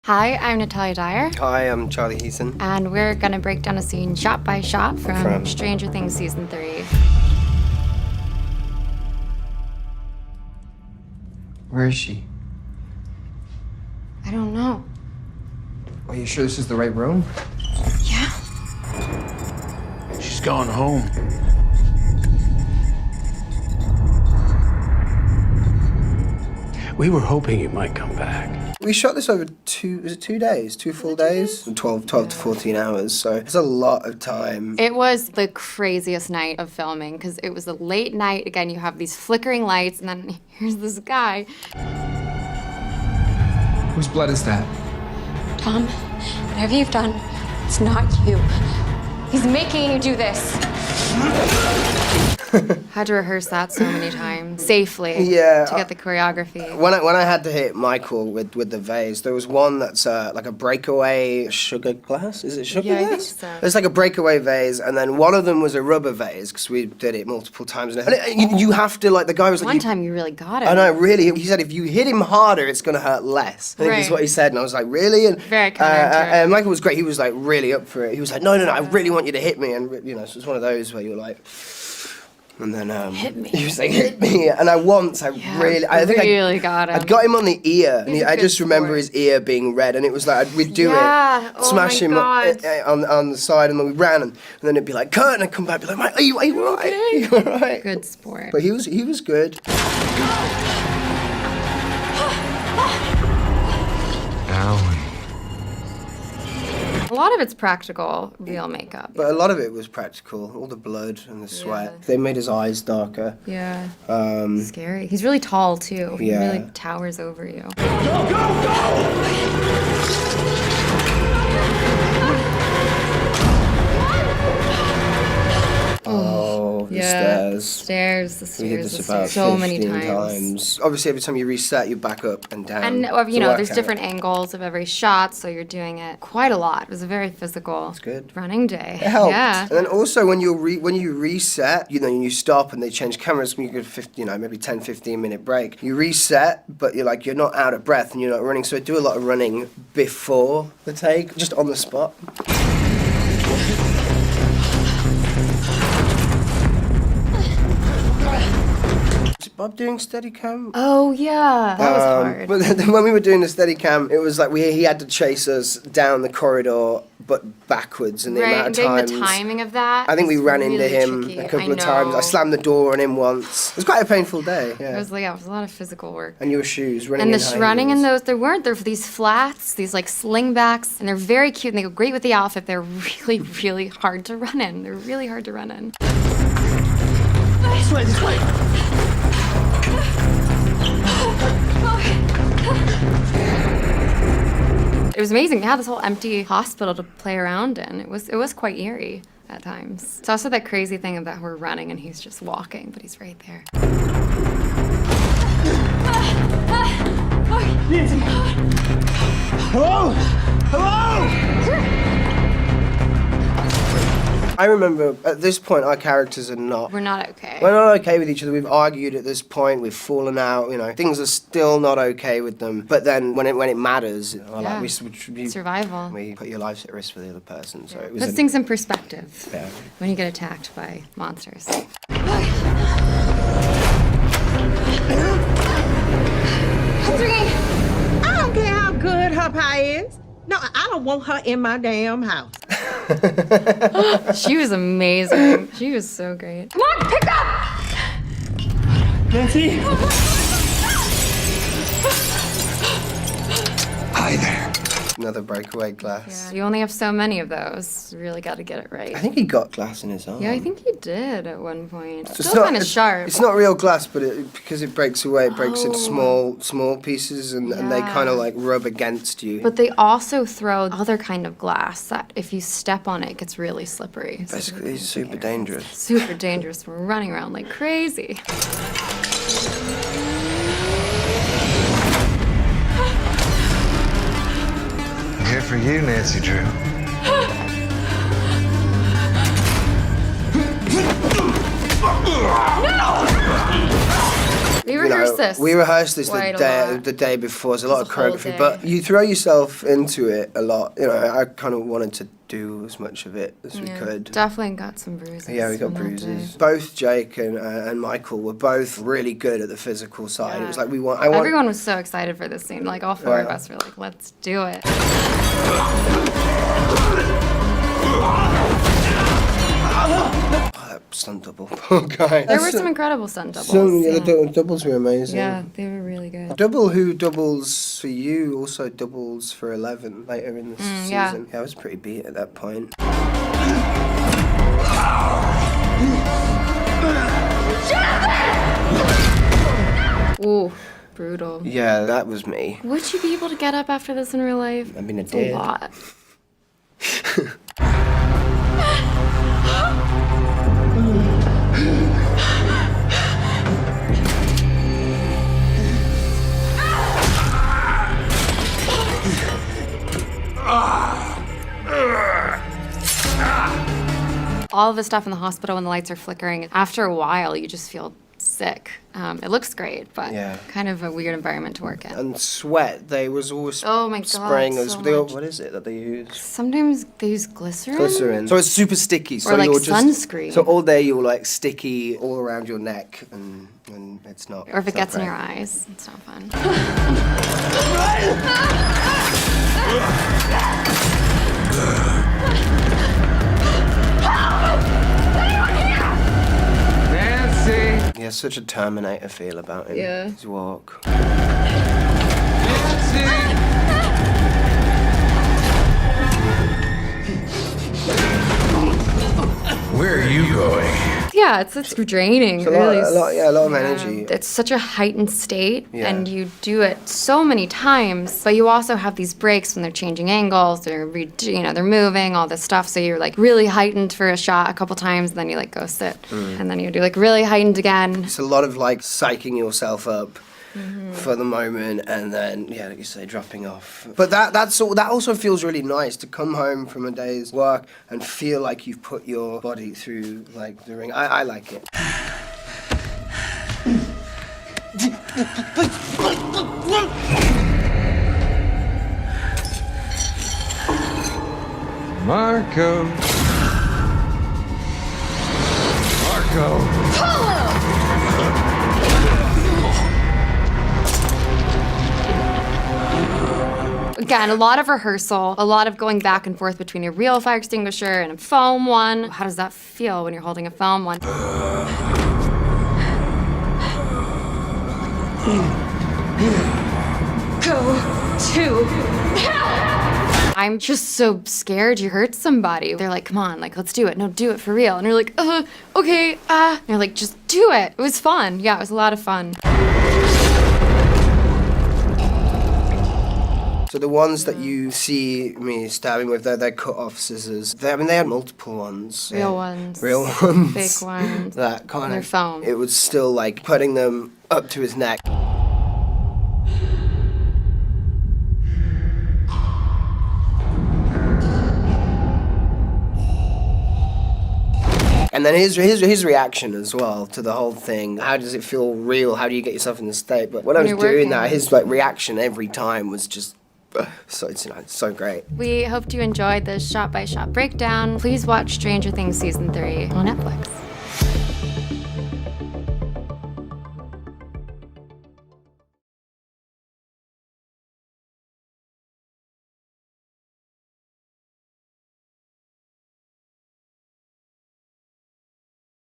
Hi, I'm Natalia Dyer. Hi, I'm Charlie Heaton. And we're gonna break down a scene shot by shot from Stranger Things Season 3. Where is she? I don't know. Are you sure this is the right room? Yeah. She's gone home. We were hoping you might come back. We shot this over two days? 2 full days? 12 to 14 hours, so it's a lot of time. It was the craziest night of filming because it was a late night. Again, you have these flickering lights, and then here's this guy. Whose blood is that? Tom, whatever you've done, it's not you. He's making you do this. Had to rehearse that so many times safely. Yeah, to get the choreography. When I had to hit Michael with the vase, there was one that's like a breakaway sugar glass. Is it sugar glass? Yeah, I think so. It's like a breakaway vase, and then one of them was a rubber vase because we did it multiple times. And you have to, like, the guy was like, One time you really got it. I know, really. He said if you hit him harder, it's gonna hurt less. I think is Right. what he said, and I was like, really? And Very counterintuitive. and Michael was great. He was like really up for it. He was like, no, I really want you to hit me, and you know, so it's one of those where you're like. And then Hit me. he was like, hit me. And I really got him. I'd got him on the ear, and He's a I good just remember sport. his ear being red, and it was like we'd do Yeah. it, Oh smash my him God. on the side, and then we ran, and then it'd be like Kurt, and I'd come back, and be like, Mate, are you all right? Are you all right? Good sport. But he was good. A lot of it's practical, real makeup. But a lot of it was practical, all the blood and the sweat. Yeah. They made his eyes darker. Yeah. Scary. He's really tall too. He Yeah. really towers over you. Oh, the stairs. The We did stairs, this about so many 15 times. Obviously, every time you reset, you back up and down. And to you know, work there's out. different angles of every shot, so you're doing it quite a lot. It was a very physical good. running day. It helped. Yeah. And then also when you reset, you know, you stop and they change cameras, you get 50, you know, maybe 10, 15 minute break. You reset, but you're not out of breath and you're not running. So I do a lot of running before the take, just on the spot. Was it Bob doing Steadicam? Oh yeah, that was hard. But then when we were doing the Steadicam, it was like he had to chase us down the corridor, but backwards, and the Right, amount and of getting times. the timing of that. I think we is ran into really him tricky. a couple I of times. I know. slammed the door on him once. It was quite a painful day. It Yeah. was like, yeah, it was a lot of physical work. And your shoes, running And in the high running in heels. those, there were these flats, these like slingbacks, and they're very cute and they go great with the outfit. They're really, really hard to run in. They're really hard to run in. This way, this way. It was amazing. They had this whole empty hospital to play around in. It was quite eerie at times. It's also that crazy thing about we're running and he's just walking, but he's right there. Nancy. Hello? Hello? I remember at this point our characters are not. We're not okay. We're not okay with each other. We've argued at this point. We've fallen out. You know, things are still not okay with them. But then when it matters, you know, Yeah. like Survival. we put your lives at risk for the other person. So it was. Puts things in perspective Yeah. when you get attacked by monsters. I don't care how good her pie is. No, I don't want her in my damn house. She was amazing. She was so great. Mark, pick up! Nancy? Hi there. Another breakaway glass. Yeah, you only have so many of those. You really got to get it right. I think he got glass in his arm. Yeah, I think he did at one point. It's Still kind of sharp. It's not real glass, but because it breaks away, it breaks into Oh. small pieces, and they kind of like rub against you. But they also throw other kind of glass that if you step on it, it gets really slippery. So Basically, it's super dangerous. super dangerous. We're running around like crazy. I'm here for you, Nancy Drew. We rehearsed this. We rehearsed this quite a lot. the day before. There's a lot of a whole choreography, day. but you throw yourself into it a lot. You know, I kind of wanted to do as much of it as we could. Definitely got some bruises. Yeah, we got on that bruises. day. Both Jake and Michael were both really good at the physical side. It was like Everyone was so excited for this scene. Like all four of us were like, let's do it. Stunt double, poor guy. There were some incredible stunt doubles. The doubles were amazing. Yeah, they were really good. Double who doubles for you also doubles for 11 later in the season. yeah. I was pretty beat at that point. Ooh, brutal. Yeah, that was me. Would you be able to get up after this in real life? I mean, I It's did. a lot. All of the stuff in the hospital when the lights are flickering, after a while you just feel sick. It looks great, but Yeah. kind of a weird environment to work in. And sweat, they was always Oh my God, spraying us. so They all- much. what is it that they use? Sometimes they use glycerin. Glycerin. So it's super sticky. So Or like you're just, sunscreen. So all day you're like sticky all around your neck, and it's not. Or if it it's not gets in great. your eyes, it's not fun. Nancy! Yeah, such a Terminator feel about him. Yeah. His walk. Where are you going? Yeah, it's draining. It's a really. lot of energy. It's such a heightened state, Yeah. and you do it so many times. But you also have these breaks when they're changing angles, they're they're moving, all this stuff. So you're like really heightened for a shot a couple times, and then you like go sit, and then you do like really heightened again. It's a lot of like psyching yourself up for the moment, and then like you say, dropping off. But that also feels really nice to come home from a day's work and feel like you've put your body through like the ring. I like it. Marco. Again, a lot of rehearsal, a lot of going back and forth between a real fire extinguisher and a foam one. How does that feel when you're holding a foam one? Go to I'm just so scared you hurt somebody. They're like, come on, like, let's do it. No, do it for real. And you're like, okay, And you're like, just do it. It was fun. Yeah, it was a lot of fun. So the ones that you see me stabbing with, they're cut-off scissors. They had multiple ones. Real ones. Real ones. Fake ones. That kind They're of foam. It was still like putting them up to his neck. And then his reaction as well to the whole thing. How does it feel real? How do you get yourself in the state? But when I was you're doing working. that, his like reaction every time was just it's so great. We hoped you enjoyed this shot-by-shot breakdown. Please watch Stranger Things Season 3 on Netflix.